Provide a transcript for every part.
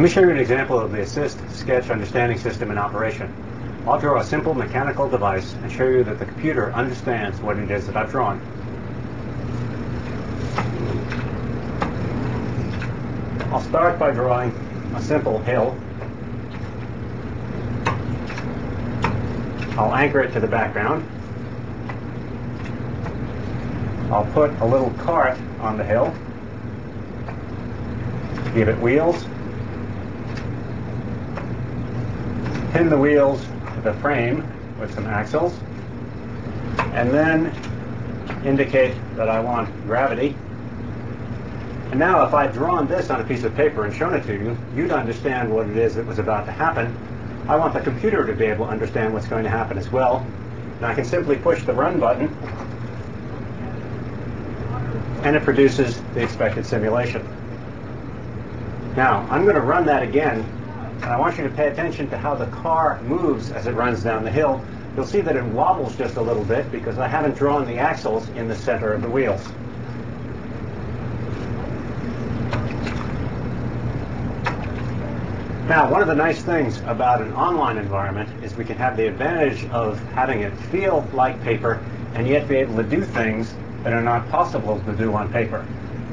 Let me show you an example of the Assist Sketch Understanding System in operation. I'll draw a simple mechanical device and show you that the computer understands what it is that I've drawn. I'll start by drawing a simple hill. I'll anchor it to the background. I'll put a little cart on the hill, give it wheels, pin the wheels to the frame with some axles, and then indicate that I want gravity. And now if I'd drawn this on a piece of paper and shown it to you, you'd understand what it is that was about to happen. I want the computer to be able to understand what's going to happen as well. And I can simply push the run button, and it produces the expected simulation. Now, I'm going to run that again, and I want you to pay attention to how the car moves as it runs down the hill. You'll see that it wobbles just a little bit because I haven't drawn the axles in the center of the wheels. Now, one of the nice things about an online environment is we can have the advantage of having it feel like paper and yet be able to do things that are not possible to do on paper.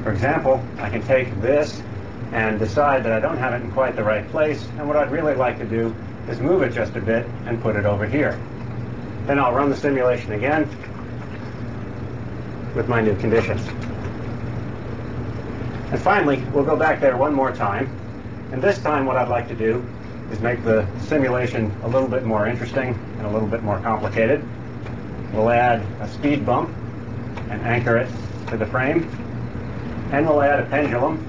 For example, I can take this and decide that I don't have it in quite the right place, and what I'd really like to do is move it just a bit and put it over here. Then I'll run the simulation again with my new conditions. And finally, we'll go back there one more time. And this time what I'd like to do is make the simulation a little bit more interesting and a little bit more complicated. We'll add a speed bump and anchor it to the frame. And we'll add a pendulum.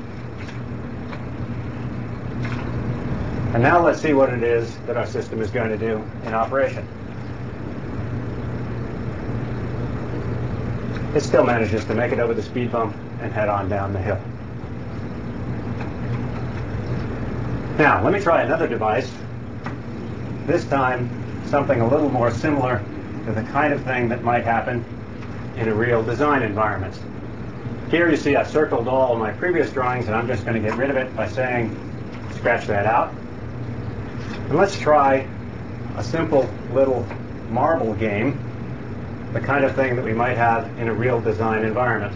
And now let's see what it is that our system is going to do in operation. It still manages to make it over the speed bump and head on down the hill. Now, let me try another device. This time, something a little more similar to the kind of thing that might happen in a real design environment. Here you see I've circled all of my previous drawings, and I'm just going to get rid of it by saying, scratch that out. And let's try a simple little marble game, the kind of thing that we might have in a real design environment.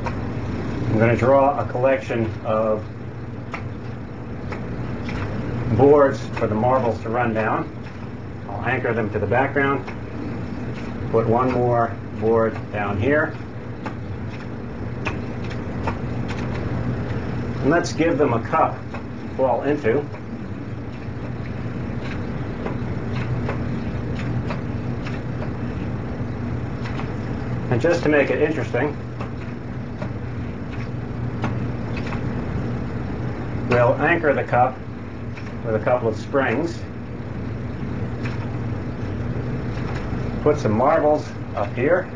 I'm going to draw a collection of boards for the marbles to run down. I'll anchor them to the background, put one more board down here, and let's give them a cup to fall into. And just to make it interesting, we'll anchor the cup with a couple of springs, put some marbles up here,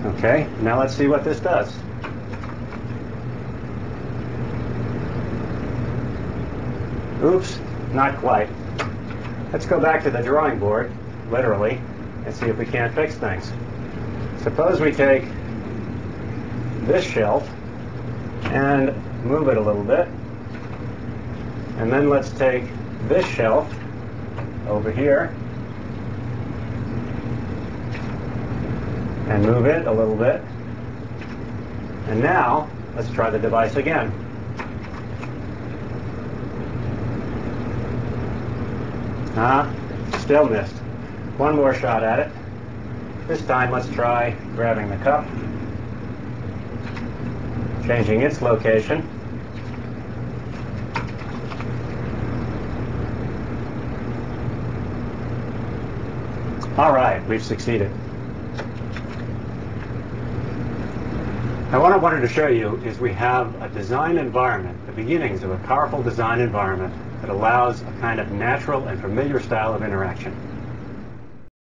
okay, now let's see what this does. Oops, not quite. Let's go back to the drawing board, literally, and see if we can't fix things. Suppose we take this shelf and move it a little bit, and then let's take this shelf over here and move it a little bit, and now let's try the device again. Still missed. One more shot at it. This time let's try grabbing the cup, changing its location. All right, we've succeeded. Now what I wanted to show you is we have a design environment, the beginnings of a powerful design environment that allows a kind of natural and familiar style of interaction.